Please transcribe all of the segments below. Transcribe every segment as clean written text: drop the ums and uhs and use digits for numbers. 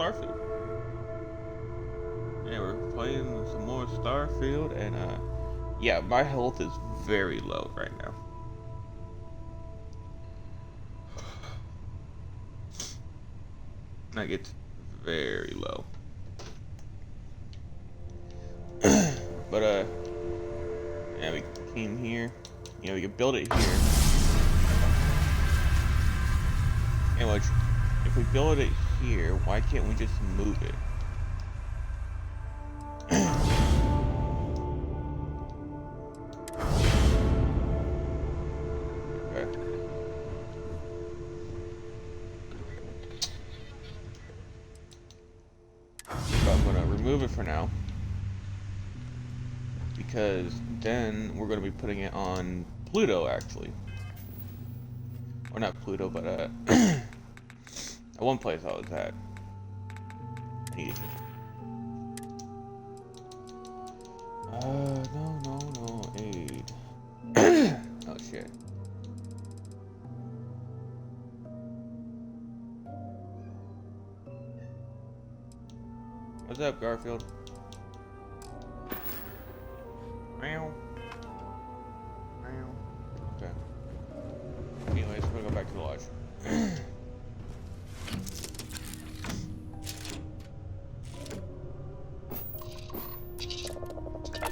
Starfield. Yeah, we're playing some more Starfield, and yeah, my health is very low right now. Like, it's very low. But yeah, we came here. You know, we can build it here. Anyway, if we build it here, why can't we just move it? Okay. So I'm gonna remove it for now, because then we're gonna be putting it on Pluto, actually. Or not Pluto, but at one place I was at. I need it. No, aid. Oh shit. What's up, Garfield? Meow. Meow. Okay. Anyways, we're gonna go back to the lodge.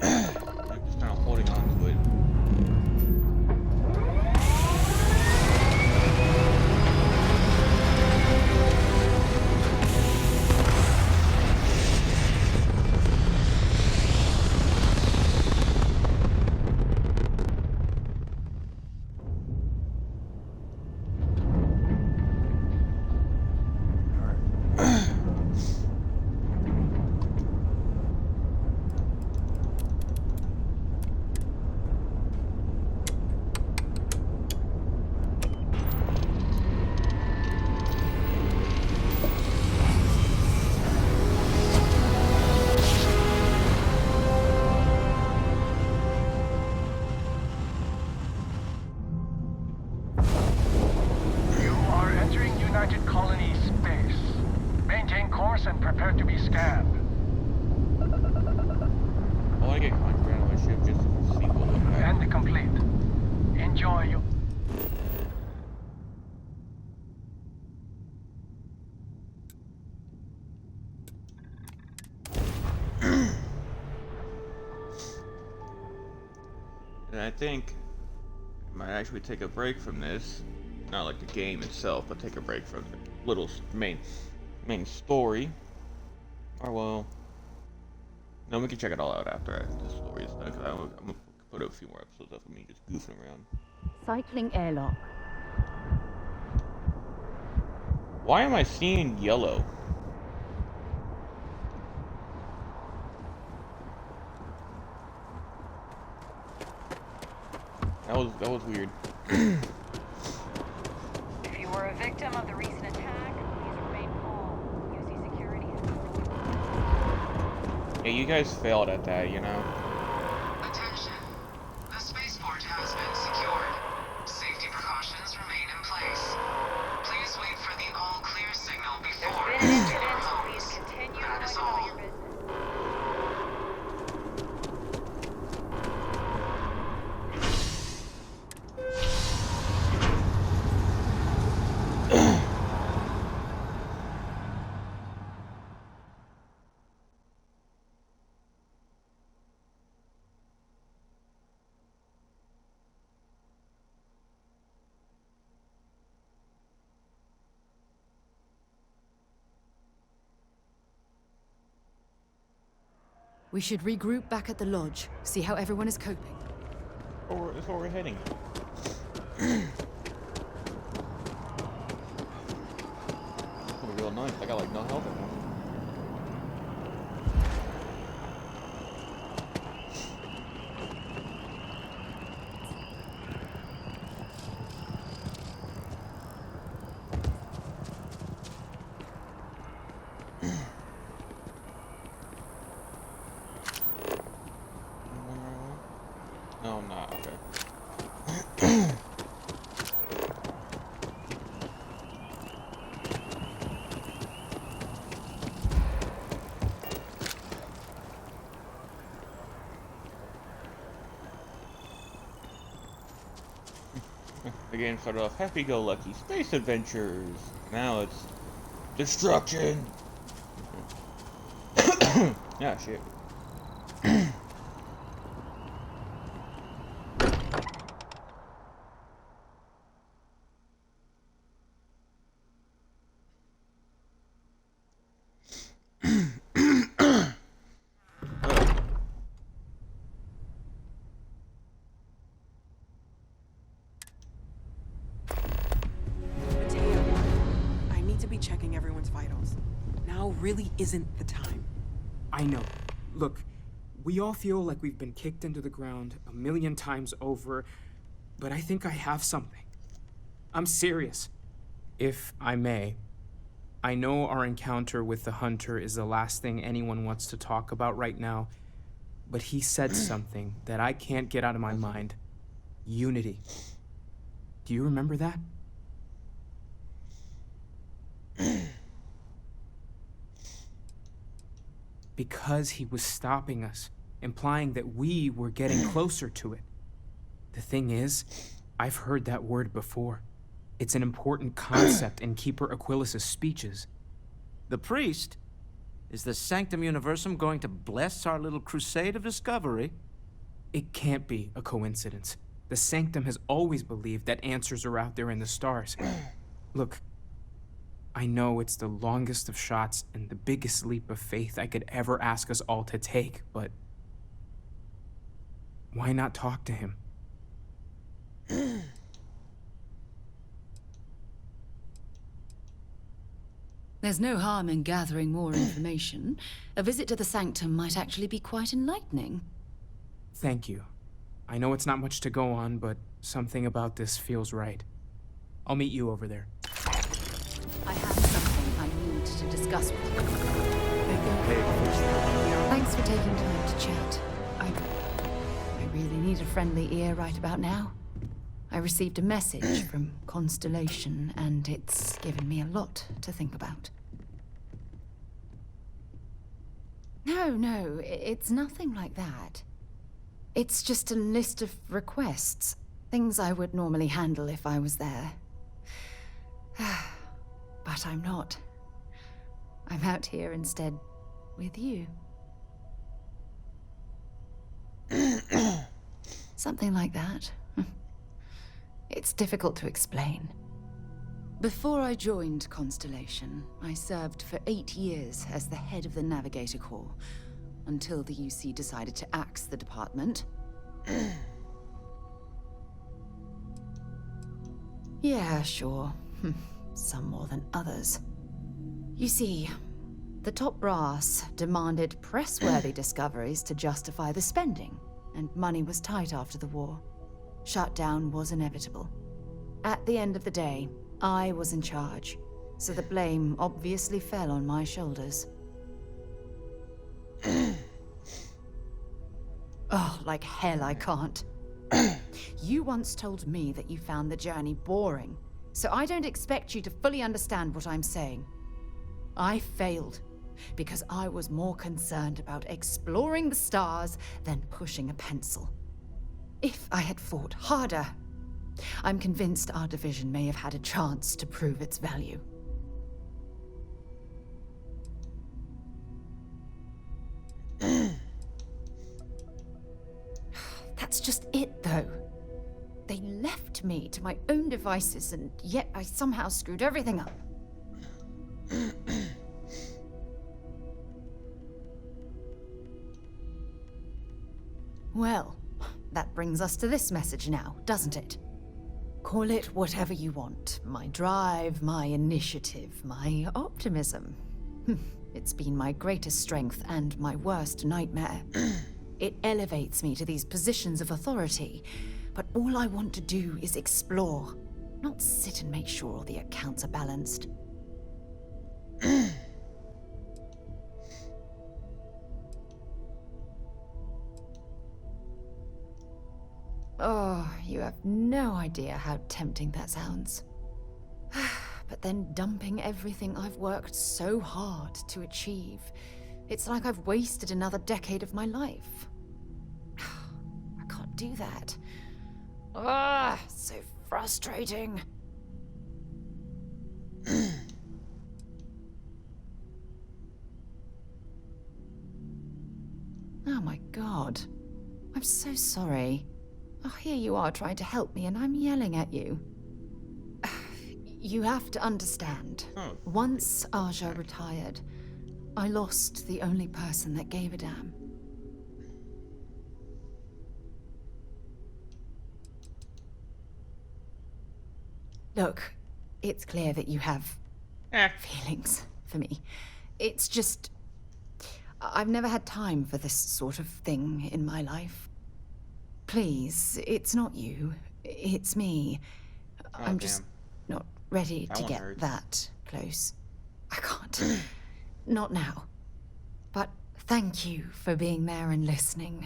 I'm just kind of holding on to it. And prepare to be scanned. I want to get content on my ship just to see what looks like. And complete. Enjoy you. And I think I might actually take a break from this. Not like the game itself, but take a break from the little main story. Or well, no, we can check it all out after the story is done. Cause I'm gonna put a few more episodes up of me just goofing around. Cycling airlock. Why am I seeing yellow? That was weird. If you were a victim of the recent attack, please remain calm. UC security has... Yeah, you guys failed at that, you know? Attention. The spaceport has been secured. Safety precautions remain in place. Please wait for the all-clear signal before There's been an exiting your incident. homes. Please continue That is going about all. your business. We should regroup back at the lodge, see how everyone is coping. That's where we're heading. It's gonna be real nice. I got like no health anymore. No, I'm not. Okay. game started off happy-go-lucky space adventures. Now it's destruction. Yeah, shit. I need to be checking everyone's vitals. Now really isn't the time. I know. Look, we all feel like we've been kicked into the ground a million times over, but I think I have something. I'm serious. If I may, I know our encounter with the Hunter is the last thing anyone wants to talk about right now, but he said something that I can't get out of my mind. Unity. Do you remember that? Because he was stopping us, implying that we were getting closer to it. The thing is, I've heard that word before. It's an important concept in Keeper Aquilas's speeches. The priest? Is the Sanctum Universum going to bless our little crusade of discovery? It can't be a coincidence. The Sanctum has always believed that answers are out there in the stars. Look, I know it's the longest of shots and the biggest leap of faith I could ever ask us all to take, but why not talk to him? There's no harm in gathering more information. A visit to the Sanctum might actually be quite enlightening. Thank you. I know it's not much to go on, but something about this feels right. I'll meet you over there. I have something I need to discuss with you. Thanks for taking time to chat. I really need a friendly ear right about now. I received a message from Constellation, and it's given me a lot to think about. No, it's nothing like that. It's just a list of requests. Things I would normally handle if I was there. But I'm not. I'm out here instead with you. Something like that. It's difficult to explain. Before I joined Constellation, I served for 8 years as the head of the Navigator Corps, until the UC decided to axe the department. Yeah, sure. Some more than others. You see, the top brass demanded press-worthy discoveries to justify the spending, and money was tight after the war. Shutdown was inevitable. At the end of the day, I was in charge, so the blame obviously fell on my shoulders. Oh, like hell I can't. You once told me that you found the journey boring, so I don't expect you to fully understand what I'm saying. I failed, because I was more concerned about exploring the stars than pushing a pencil. If I had fought harder, I'm convinced our division may have had a chance to prove its value. That's just it, though. They left me to my own devices, and yet I somehow screwed everything up. Well, that brings us to this message now, doesn't it? Call it whatever you want. My drive, my initiative, my optimism. It's been my greatest strength and my worst nightmare. It elevates me to these positions of authority, but all I want to do is explore, not sit and make sure all the accounts are balanced. Oh, you have no idea how tempting that sounds. But then dumping everything I've worked so hard to achieve, it's like I've wasted another decade of my life. I can't do that. Ah, so frustrating. Oh my god. I'm so sorry. Oh, here you are trying to help me and I'm yelling at you. You have to understand. Oh. Once Aja retired, I lost the only person that gave a damn. Look, it's clear that you have feelings for me. It's just... I've never had time for this sort of thing in my life. Please, it's not you. It's me. I'm just not ready to get hurts. that close. I can't. Not now. But thank you for being there and listening.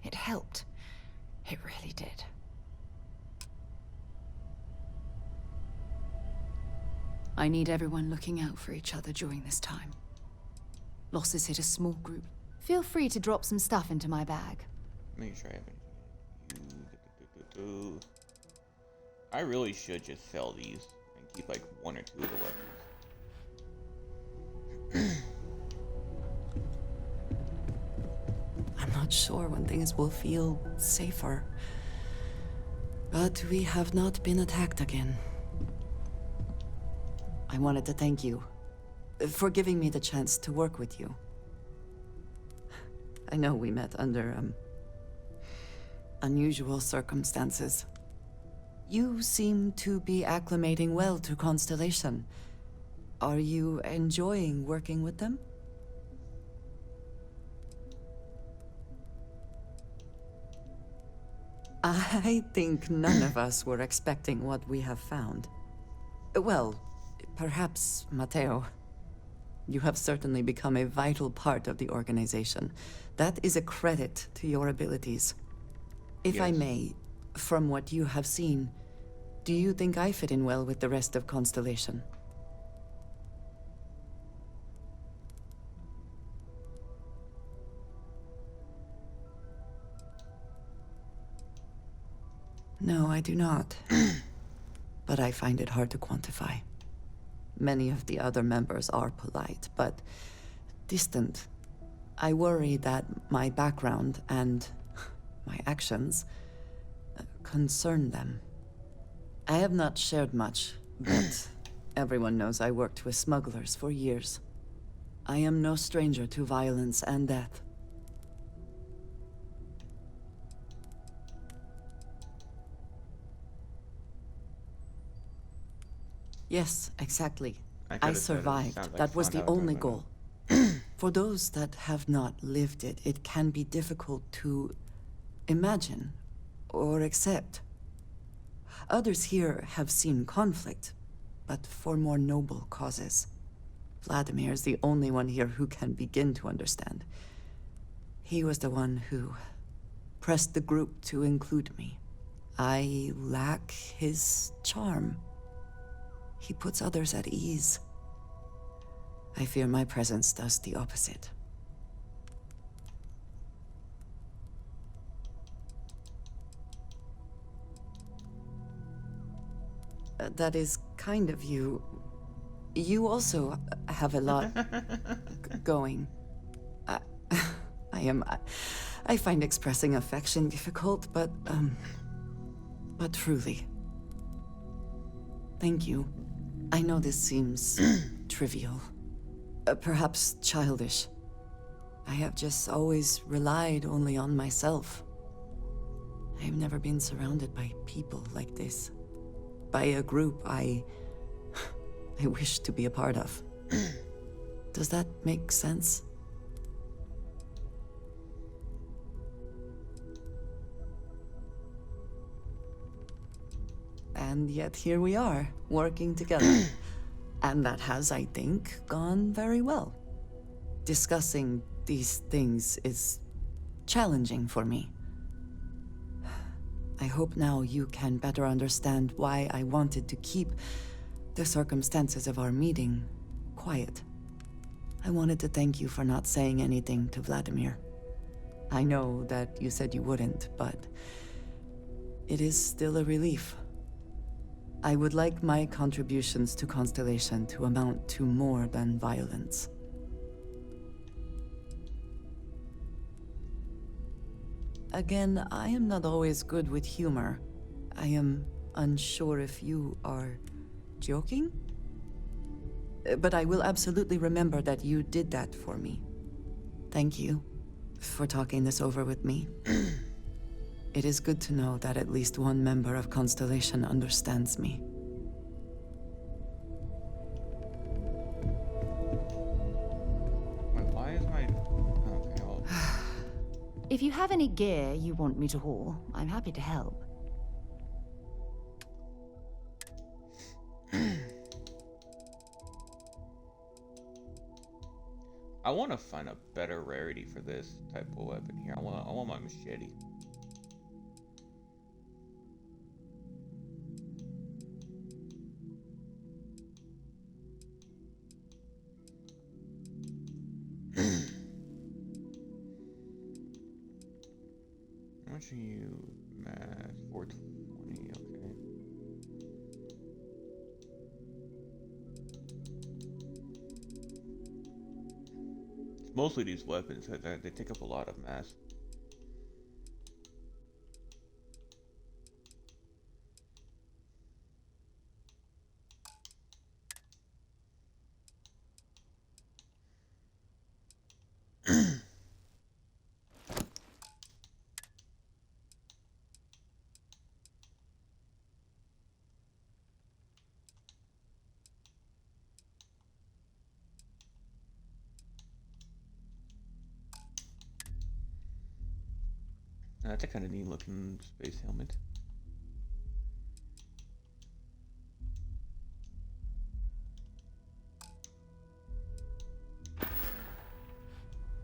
It helped. It really did. I need everyone looking out for each other during this time. Losses hit a small group. Feel free to drop some stuff into my bag. Make sure I have anything. I really should just sell these and keep like one or two of the weapons. I'm not sure when things will feel safer. But we have not been attacked again. I wanted to thank you for giving me the chance to work with you. I know we met under, unusual circumstances. You seem to be acclimating well to Constellation. Are you enjoying working with them? I think none of us were expecting what we have found. Well, perhaps Matteo. You have certainly become a vital part of the organization. That is a credit to your abilities. If I Yes. may, from what you have seen, do you think I fit in well with the rest of Constellation? No, I do not. But I find it hard to quantify. Many of the other members are polite, but distant. I worry that my background and my actions concern them. I have not shared much, but everyone knows I worked with smugglers for years. I am no stranger to violence and death. Yes, exactly. I I could've said it. survived. Sounds like That was fun the out there, only but- goal. For those that have not lived it, it can be difficult to imagine or accept. Others here have seen conflict, but for more noble causes. Vladimir is the only one here who can begin to understand. He was the one who pressed the group to include me. I lack his charm. He puts others at ease. I fear my presence does the opposite. That is kind of you. You also have a lot going. I find expressing affection difficult, but truly. Thank you. I know this seems trivial. Perhaps childish. I have just always relied only on myself. I have never been surrounded by people like this. By a group I wish to be a part of. Does that make sense? And yet here we are, working together. And that has, I think, gone very well. Discussing these things is challenging for me. I hope now you can better understand why I wanted to keep the circumstances of our meeting quiet. I wanted to thank you for not saying anything to Vladimir. I know that you said you wouldn't, but it is still a relief. I would like my contributions to Constellation to amount to more than violence. Again, I am not always good with humor. I am unsure if you are joking? But I will absolutely remember that you did that for me. Thank you for talking this over with me. It is good to know that at least one member of Constellation understands me. Wait, why is my... Okay, well... If you have any gear you want me to haul, I'm happy to help. I want to find a better rarity for this type of weapon here. I want my machete. How much are you, Matt? 420, okay. It's mostly these weapons, they take up a lot of mass. That's a kind of neat looking space helmet.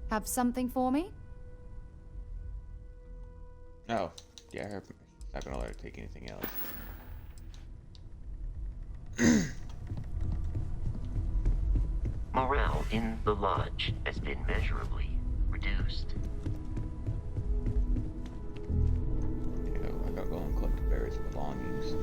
Have something for me? Oh, yeah, I'm not gonna let her take anything else. Morale in the lodge has been measurably reduced. Yeah, I gotta go and collect the bear's belongings.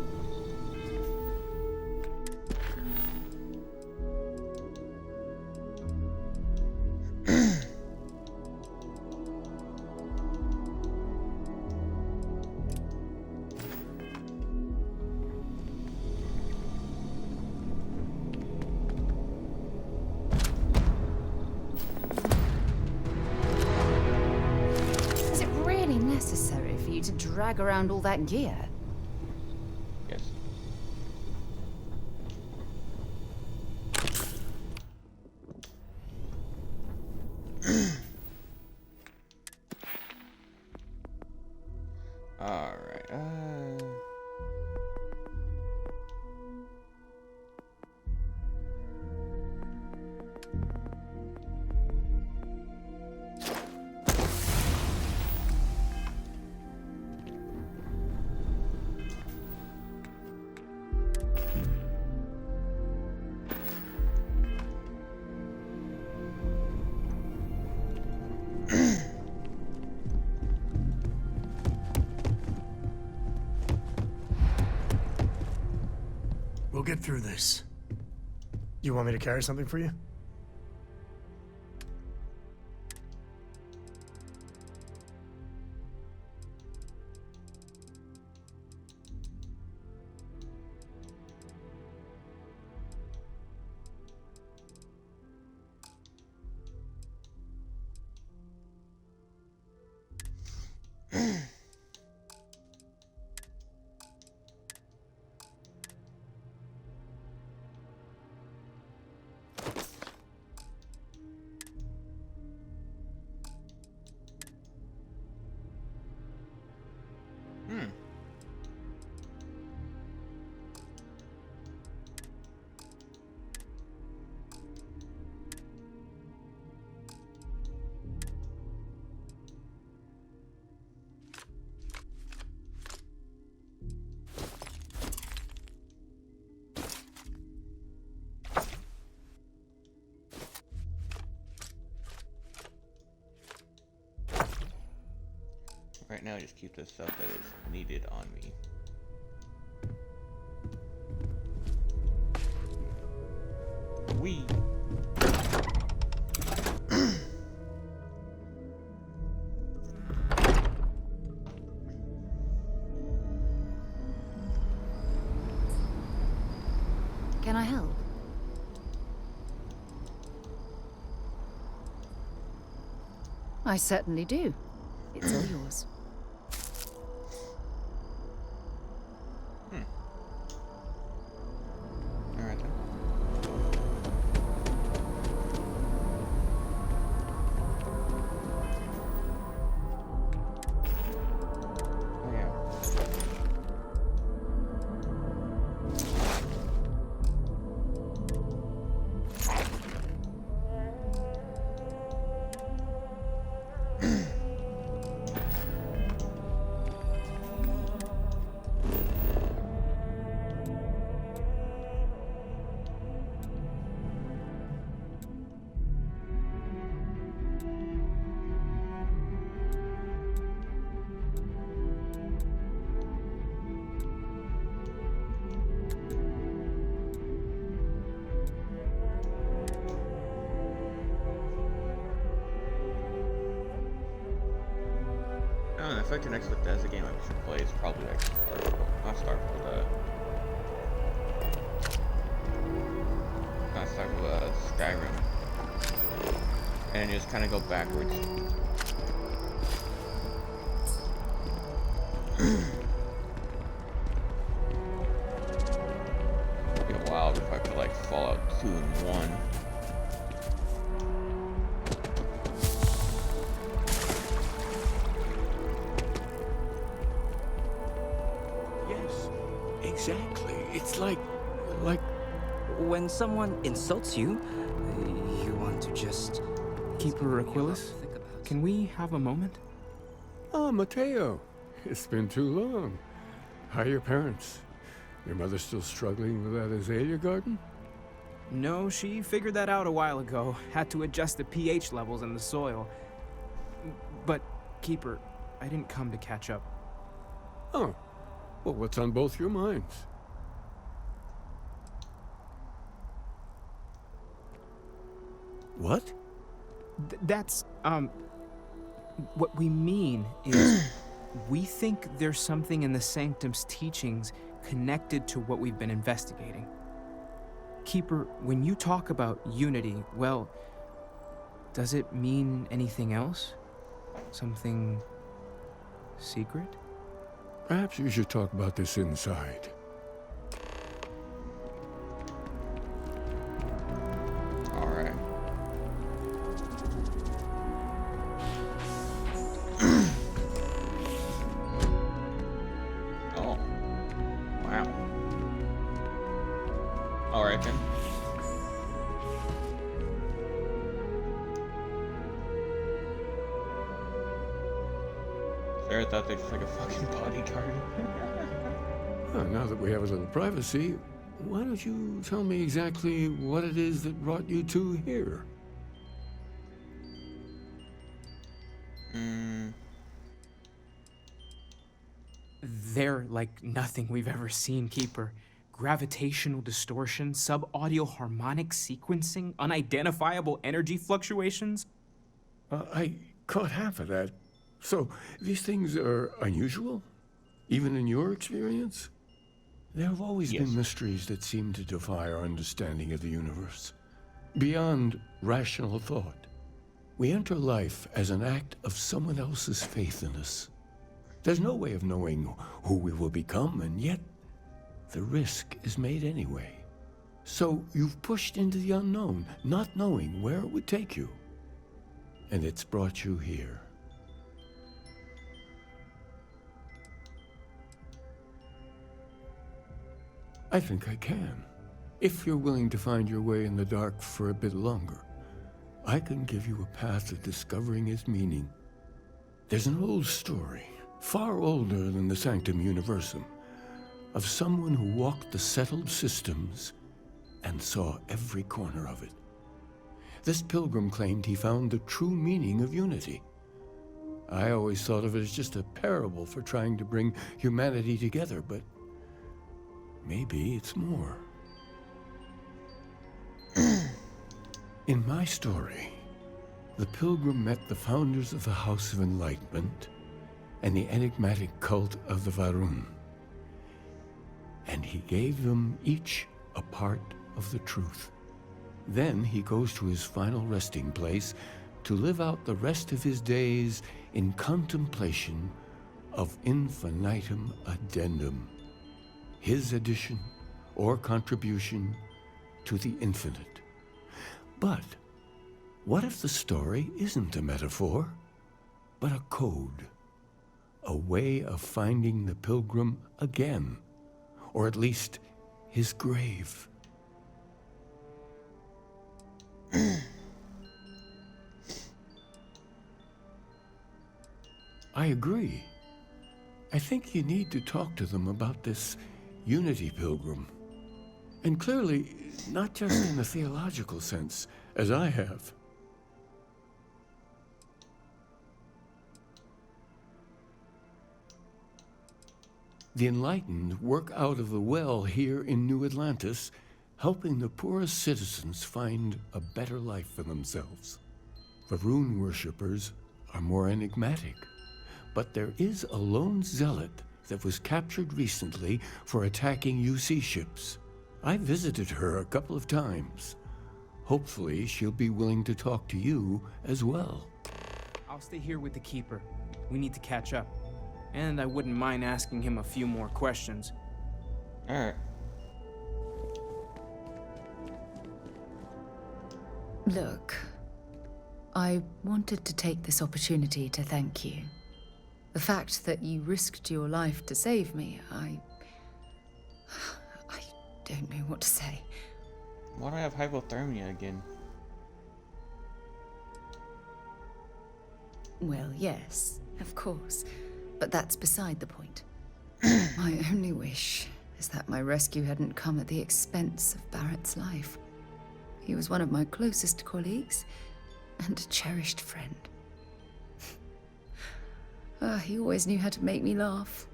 Is it really necessary for you to drag around all that gear? Yes. Alright, We'll get through this. You want me to carry something for you? Right now, just keep the stuff that is needed on me. Wee. Can I help? I certainly do. It's all yours. All right then. Oh yeah. I don't know, if I connect with that's a game I should play, it's probably like Starfield. Not Starfield, Skyrim. And you just kind of go backwards. It'd be a while if I could like Fallout 2 and 1. Yes, exactly. It's like... When someone insults you, you want to just... Keeper Aquilus, can we have a moment? Oh, Mateo. It's been too long. How are your parents? Your mother still struggling with that azalea garden? No, she figured that out a while ago. Had to adjust the pH levels in the soil. But, Keeper, I didn't come to catch up. Oh. Well, what's on both your minds? What? That's, what we mean is, we think there's something in the Sanctum's teachings connected to what we've been investigating. Keeper, when you talk about unity, well, does it mean anything else? Something secret? Perhaps you should talk about this inside. Alright. Oh. Wow. Alright then. Sarah thought they just like a fucking bodyguard. Well, now that we have a little privacy, why don't you tell me exactly what it is that brought you two here? They're like nothing we've ever seen, Keeper. Gravitational distortion, sub-audio harmonic sequencing, unidentifiable energy fluctuations. I caught half of that. So, these things are unusual? Even in your experience? There have always been mysteries that seem to defy our understanding of the universe. Beyond rational thought. We enter life as an act of someone else's faith in us. There's no way of knowing who we will become, and yet the risk is made anyway. So you've pushed into the unknown, not knowing where it would take you. And it's brought you here. I think I can. If you're willing to find your way in the dark for a bit longer, I can give you a path to discovering its meaning. There's an old story, far older than the Sanctum Universum, of someone who walked the settled systems and saw every corner of it. This pilgrim claimed he found the true meaning of unity. I always thought of it as just a parable for trying to bring humanity together, but maybe it's more. In my story, the pilgrim met the founders of the House of Enlightenment and the enigmatic cult of the Varun. And he gave them each a part of the truth. Then he goes to his final resting place to live out the rest of his days in contemplation of infinitum addendum, his addition or contribution to the infinite. But what if the story isn't a metaphor, but a code? A way of finding the pilgrim again, or at least his grave. I agree. I think you need to talk to them about this unity pilgrim. And clearly, not just in a theological sense, as I have. The enlightened work out of the well here in New Atlantis, helping the poorest citizens find a better life for themselves. The rune worshippers are more enigmatic, but there is a lone zealot that was captured recently for attacking UC ships. I visited her a couple of times. Hopefully, she'll be willing to talk to you as well. I'll stay here with the Keeper. We need to catch up. And I wouldn't mind asking him a few more questions. Alright. Look, I wanted to take this opportunity to thank you. The fact that you risked your life to save me, I don't know what to say. Why do I have hypothermia again? Well, yes, of course. But that's beside the point. My only wish is that my rescue hadn't come at the expense of Barrett's life. He was one of my closest colleagues and a cherished friend. He always knew how to make me laugh.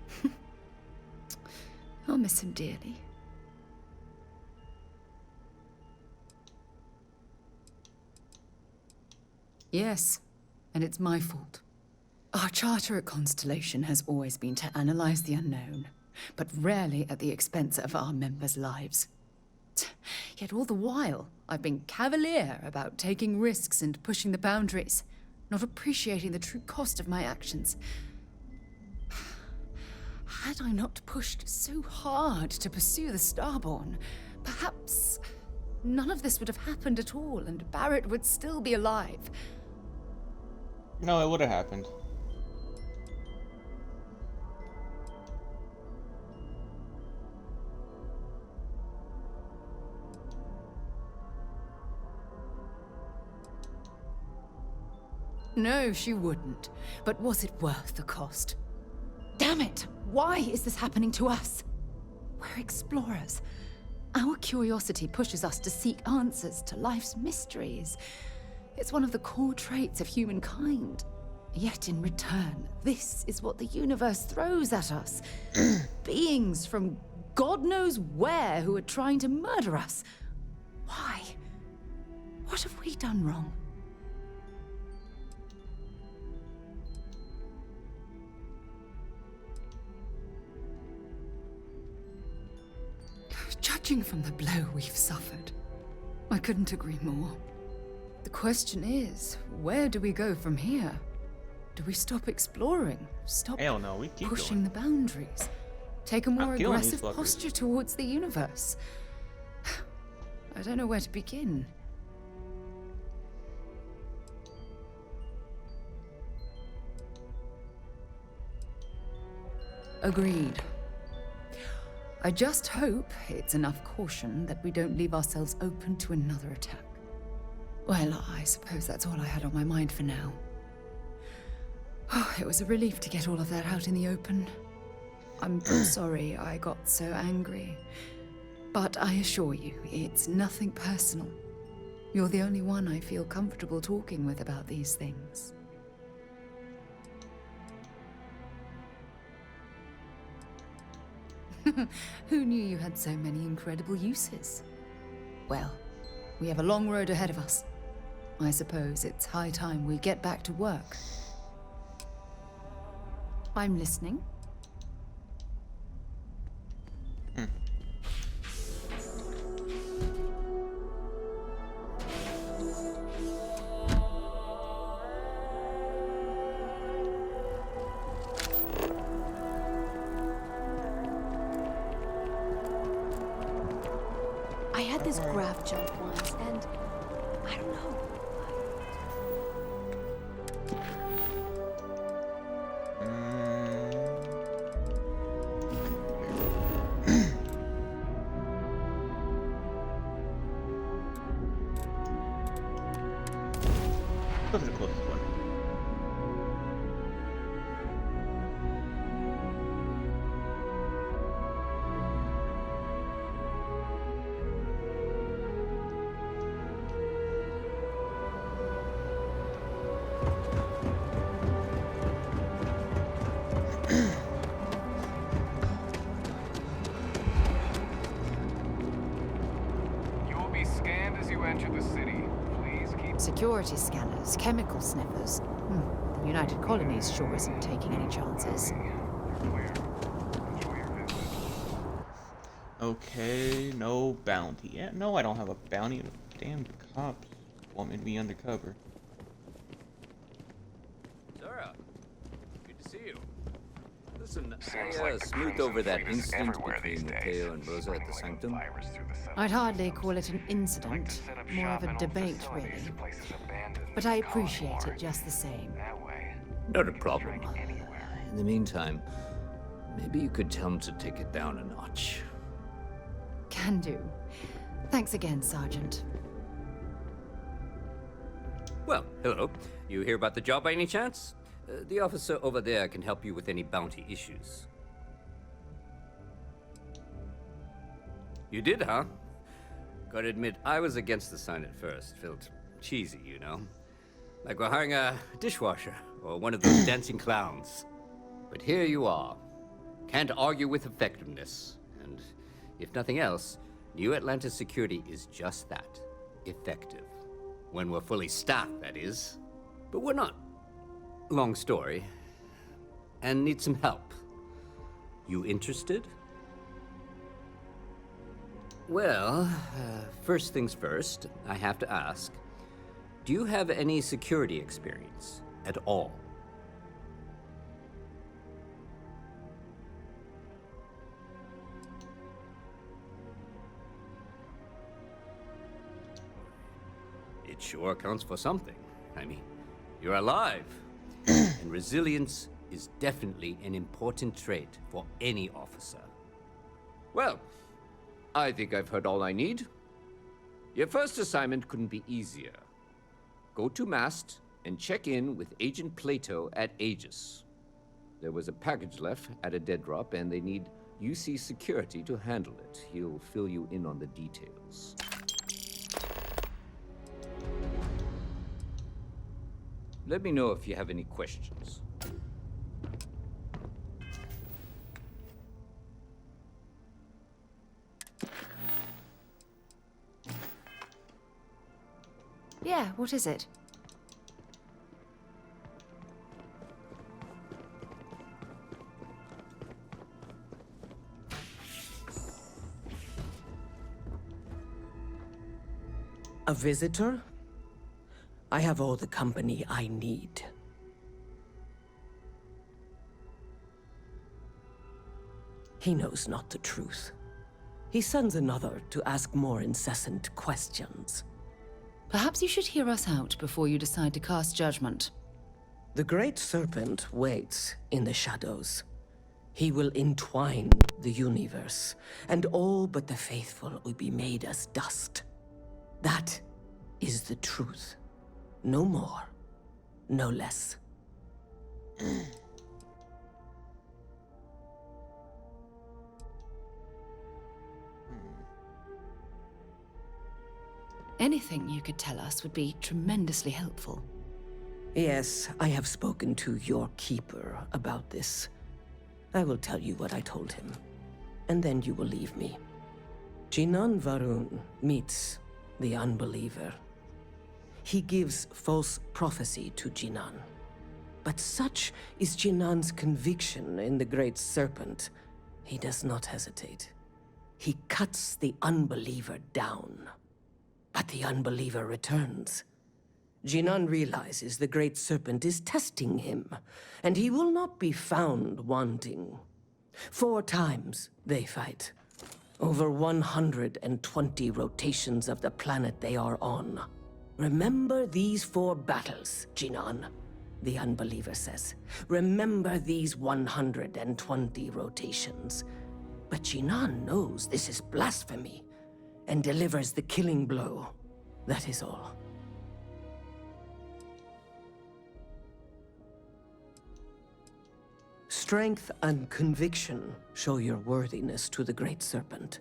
I'll miss him dearly. Yes, and it's my fault. Our charter at Constellation has always been to analyze the unknown, but rarely at the expense of our members' lives. Yet all the while, I've been cavalier about taking risks and pushing the boundaries, not appreciating the true cost of my actions. Had I not pushed so hard to pursue the Starborn, perhaps none of this would have happened at all, and Barrett would still be alive. No, it would have happened. No, she wouldn't. But was it worth the cost? Damn it! Why is this happening to us? We're explorers. Our curiosity pushes us to seek answers to life's mysteries. It's one of the core traits of humankind. Yet in return, this is what the universe throws at us. Beings from God knows where who are trying to murder us. Why? What have we done wrong? Judging from the blow we've suffered, I couldn't agree more. The question is, where do we go from here? Do we stop exploring? Stop Hell no, we keep pushing going. the boundaries? Take a more killing these aggressive fuckers. posture towards the universe? I don't know where to begin. Agreed. I just hope it's enough caution that we don't leave ourselves open to another attack. Well, I suppose that's all I had on my mind for now. Oh, it was a relief to get all of that out in the open. I'm sorry I got so angry. But I assure you, it's nothing personal. You're the only one I feel comfortable talking with about these things. Who knew you had so many incredible uses? Well, we have a long road ahead of us. I suppose it's high time we get back to work. I'm listening. I had this graph jump once, and I don't know. Go to the closest one. You will be scanned as you enter the city. Please keep... Security scanners, chemical sniffers. The United Colonies sure isn't taking any chances. Okay, no bounty. Yeah, no, I don't have a bounty. Damn cops want me to be undercover. Zara, good to see you. Listen, I smoothed over that incident between Mateo and Rosa at the Sanctum. I'd hardly call it an incident, more of a debate, really. But I appreciate it just the same. Not a problem. In the meantime, maybe you could tell him to take it down a notch. Can do. Thanks again, Sergeant. Well, hello. You hear about the job by any chance? The officer over there can help you with any bounty issues. You did, huh? Gotta admit, I was against the sign at first. Felt cheesy, you know? Like we're hiring a dishwasher or one of those dancing clowns. But here you are. Can't argue with effectiveness. And if nothing else, New Atlantis security is just that. Effective. When we're fully staffed, that is. But we're not. Long story. And need some help. You interested? Well, first things first, I have to ask, do you have any security experience at all? It sure counts for something. I mean, you're alive. And resilience is definitely an important trait for any officer. Well, I think I've heard all I need. Your first assignment couldn't be easier. Go to Mast and check in with Agent Plato at Aegis. There was a package left at a dead drop, and they need UC security to handle it. He'll fill you in on the details. Let me know if you have any questions. Yeah, what is it? A visitor? I have all the company I need. He knows not the truth. He sends another to ask more incessant questions. Perhaps you should hear us out before you decide to cast judgment. The Great Serpent waits in the shadows. He will entwine the universe, and all but the faithful will be made as dust. That is the truth. No more, no less. Anything you could tell us would be tremendously helpful. Yes, I have spoken to your keeper about this. I will tell you what I told him, and then you will leave me. Jinan Varun meets the unbeliever. He gives false prophecy to Jinan. But such is Jinan's conviction in the Great Serpent, he does not hesitate. He cuts the unbeliever down. But the unbeliever returns. Jinan realizes the Great Serpent is testing him, and he will not be found wanting. 4 times they fight. Over 120 rotations of the planet they are on. Remember these 4 battles, Jinan, the unbeliever says. Remember these 120 rotations. But Jinan knows this is blasphemy, and delivers the killing blow. That is all. Strength and conviction show your worthiness to the Great Serpent.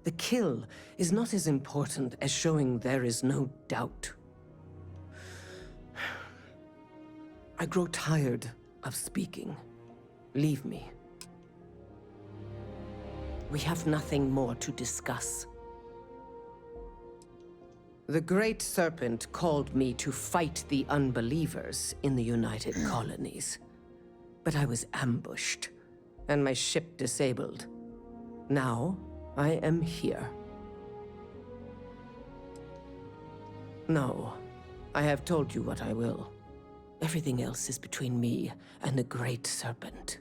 The kill is not as important as showing there is no doubt. I grow tired of speaking. Leave me. We have nothing more to discuss. The Great Serpent called me to fight the unbelievers in the United Colonies. But I was ambushed, and my ship disabled. Now, I am here. No, I have told you what I will. Everything else is between me and the Great Serpent.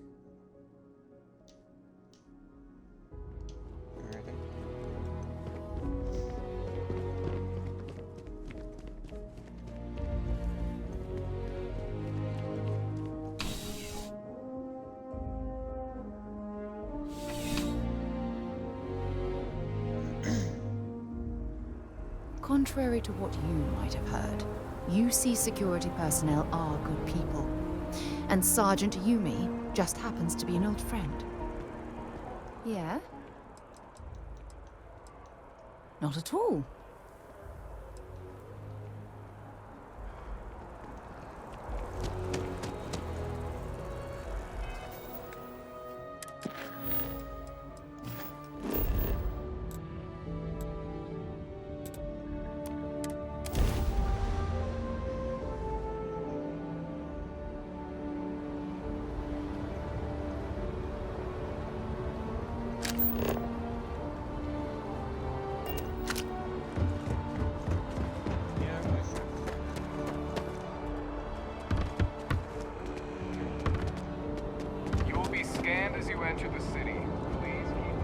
Contrary to what you might have heard, UC security personnel are good people. And Sergeant Yumi just happens to be an old friend. Yeah? Not at all. You will be scanned as you enter the city. Please keep.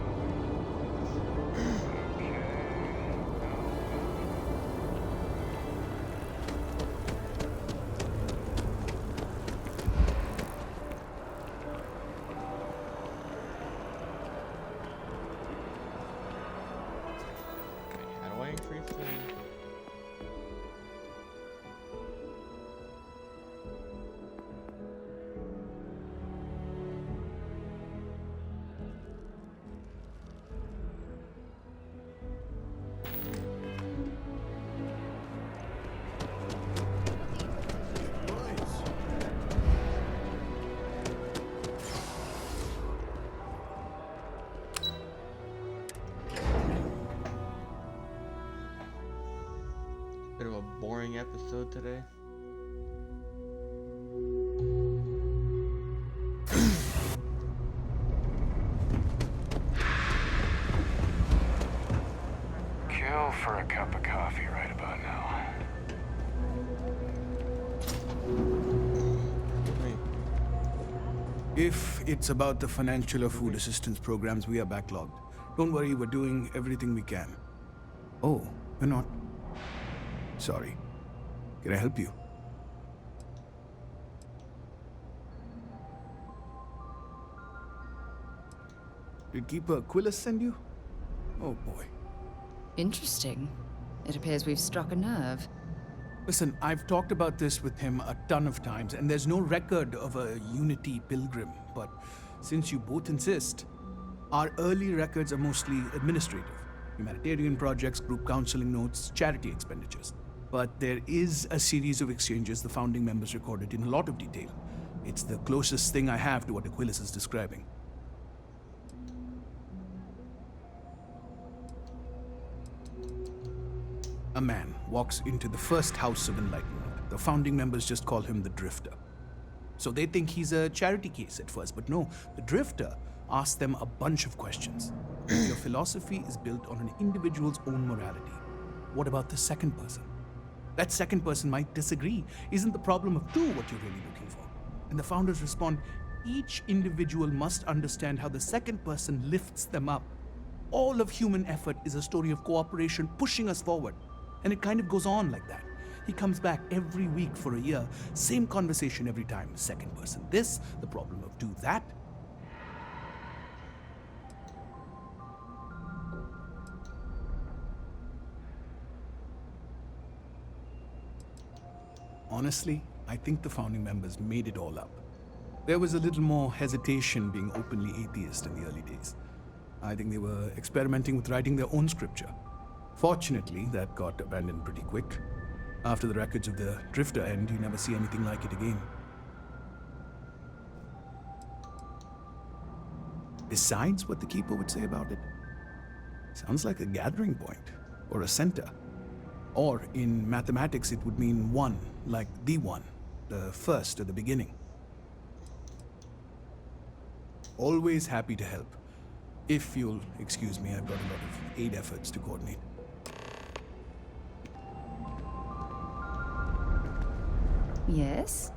Okay. How do I increase the... Bit of a boring episode today. Kill for a cup of coffee right about now. If it's about the financial or food assistance programs, we are backlogged. Don't worry, we're doing everything we can. Oh, we're not. Sorry. Can I help you? Did Keeper Aquilus send you? Oh boy. Interesting. It appears we've struck a nerve. Listen, I've talked about this with him a ton of times, and there's no record of a Unity pilgrim. But since you both insist, our early records are mostly administrative. Humanitarian projects, group counseling notes, charity expenditures. But there is a series of exchanges the founding members recorded in a lot of detail. It's the closest thing I have to what Aquilus is describing. a man walks into the first house of enlightenment. The founding members just call him the Drifter. So they think he's a charity case at first, but no, the Drifter asks them a bunch of questions. If your philosophy is built on an individual's own morality, what about the second person? That second person might disagree. Isn't the problem of two what you're really looking for? And the founders respond, each individual must understand how the second person lifts them up. All of human effort is a story of cooperation pushing us forward. And it kind of goes on like that. He comes back every week for a year, same conversation every time, second person this, the problem of two that. Honestly, I think the founding members made it all up. There was a little more hesitation being openly atheist in the early days. I think they were experimenting with writing their own scripture. Fortunately, that got abandoned pretty quick. After the records of the Drifter end, you never see anything like it again. Besides what the Keeper would say about it, sounds like a gathering point, or a center. Or in mathematics, it would mean one, like the one, the first or the beginning. Always happy to help. If you'll excuse me, I've got a lot of aid efforts to coordinate. Yes?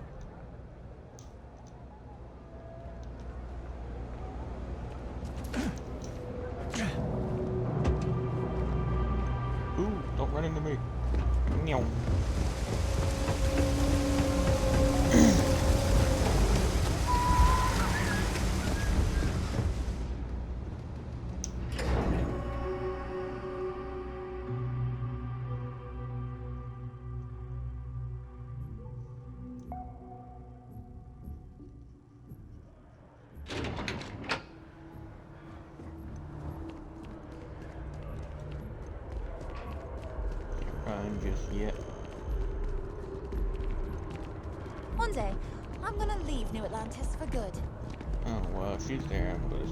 Ooh, don't run into me. Meow. Just yet. One day, I'm gonna leave New Atlantis for good. Oh well, if she's there, I'm gonna.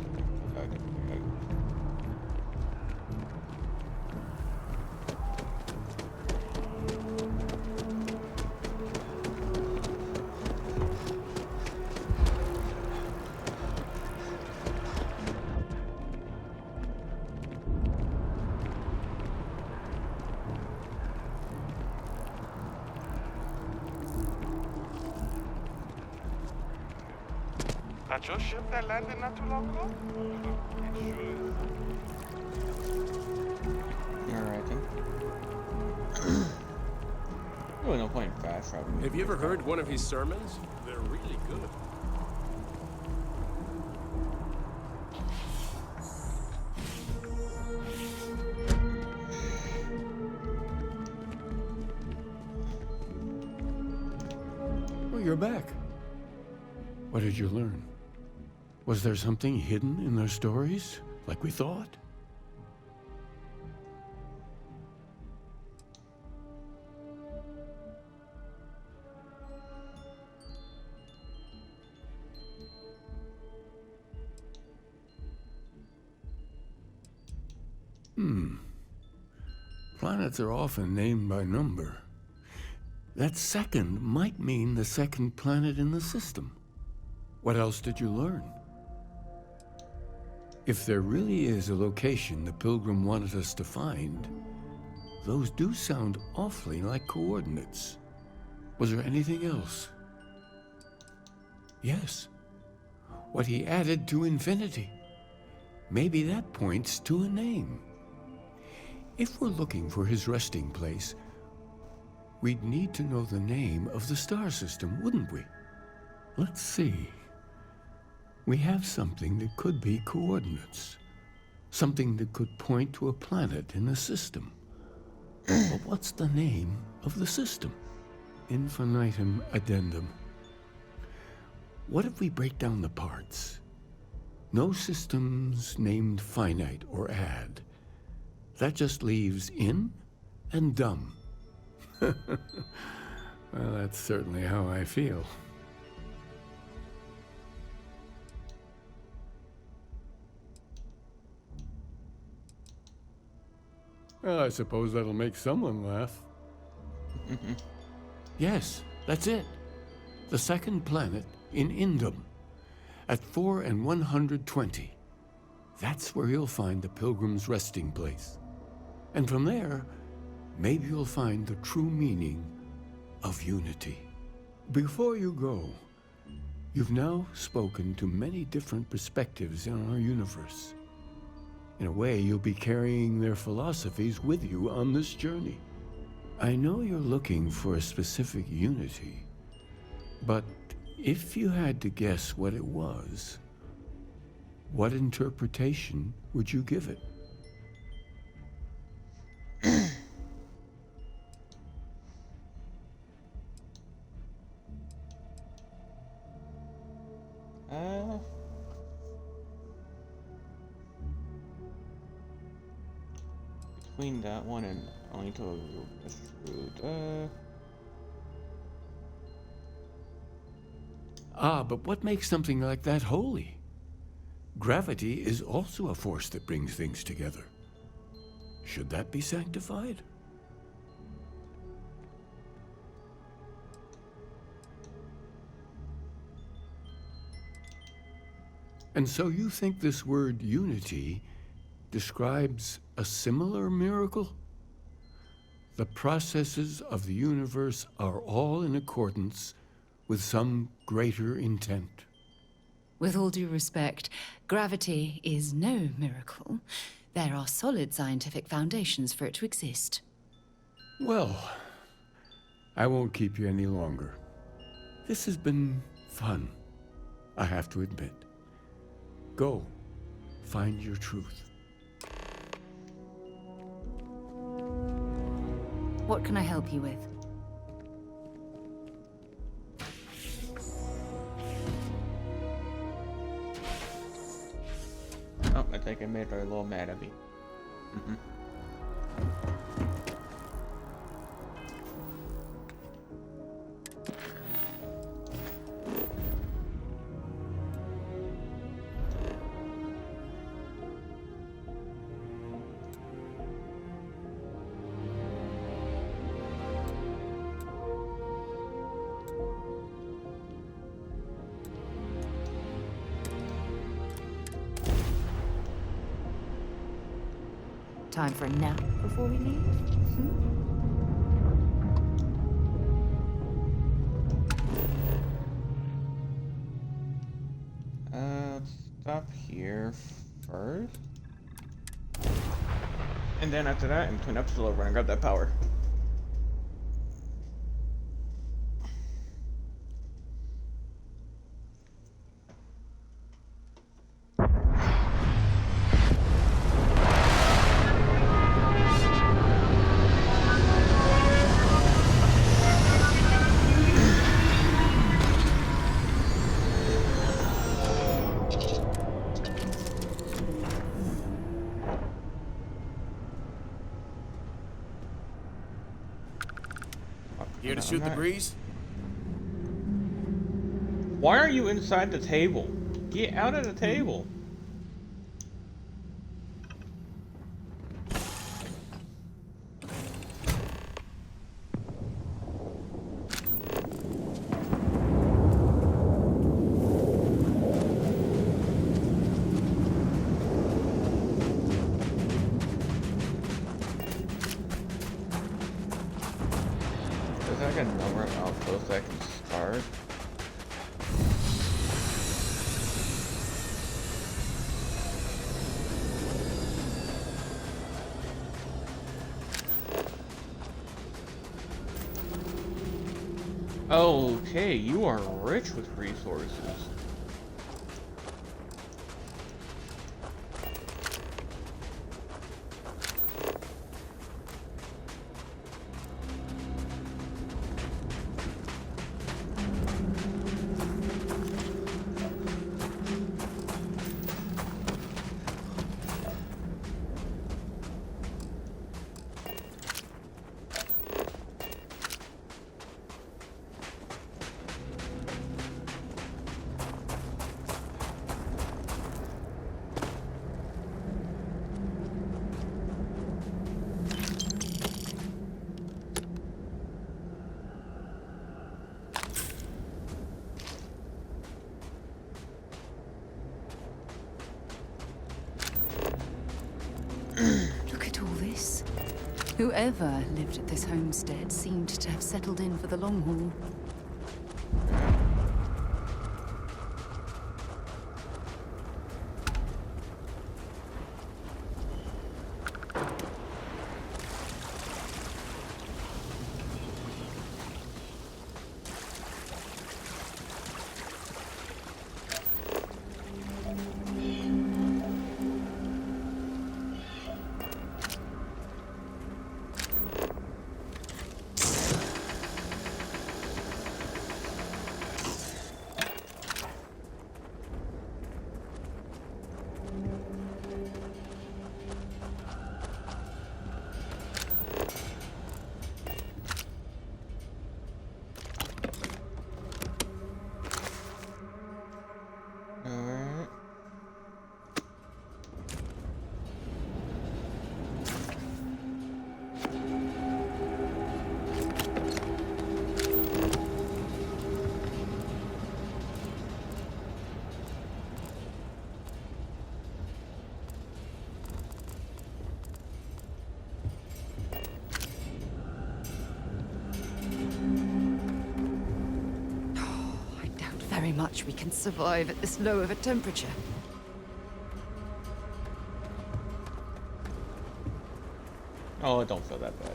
That's your ship that landed not too long ago? Alright then. Really no point in fast traveling. Have you ever heard one of his sermons? They're really good. Well, you're back. What did you learn? Was there something hidden in their stories, like we thought? Planets are often named by number. That second might mean the second planet in the system. What else did you learn? If there really is a location the Pilgrim wanted us to find, those do sound awfully like coordinates. Was there anything else? Yes. What he added to infinity. Maybe that points to a name. If we're looking for his resting place, we'd need to know the name of the star system, wouldn't we? Let's see. We have something that could be coordinates. Something that could point to a planet in the system. But what's the name of the system? Infinitum addendum. What if we break down the parts? No systems named finite or add. That just leaves in and dumb. Well, that's certainly how I feel. Well, I suppose that'll make someone laugh. Yes, that's it. The second planet in Indum, at 4 and 120. That's where you'll find the Pilgrim's resting place. And from there, maybe you'll find the true meaning of unity. Before you go, you've now spoken to many different perspectives in our universe. In a way, you'll be carrying their philosophies with you on this journey. I know you're looking for a specific unity, but if you had to guess what it was, what interpretation would you give it? Between that one and only to But what makes something like that holy? Gravity is also a force that brings things together. Should that be sanctified? And so you think this word unity describes a similar miracle? The processes of the universe are all in accordance with some greater intent. With all due respect, gravity is no miracle. There are solid scientific foundations for it to exist. Well, I won't keep you any longer. This has been fun, I have to admit. Go, find your truth. What can I help you with? Oh, I think I made her a little mad at me. Time for a nap before we leave? Let's stop here first. And then after that, and clean up still over and grab that power. Here to shoot the breeze? Why are you inside the table? Get out of the table. Is there like a number of outposts I can start? Okay, you are rich with resources. Whoever lived at this homestead seemed to have settled in for the long haul. Alright. I doubt very much we can survive at this low of a temperature. Oh, it don't feel that bad.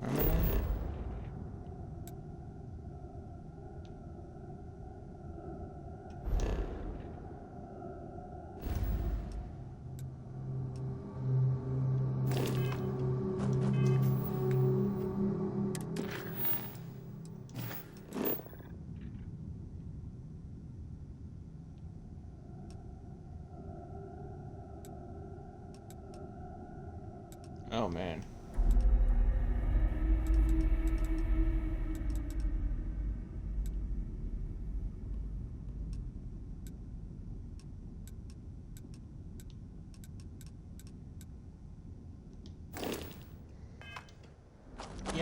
Alright. Oh man.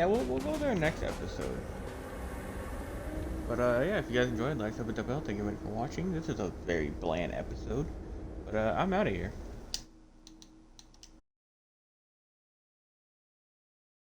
Yeah, we'll go there next episode. But yeah, if you guys enjoyed, like, sub, and bell. Thank you very much for watching. This is a very bland episode, but I'm out of here.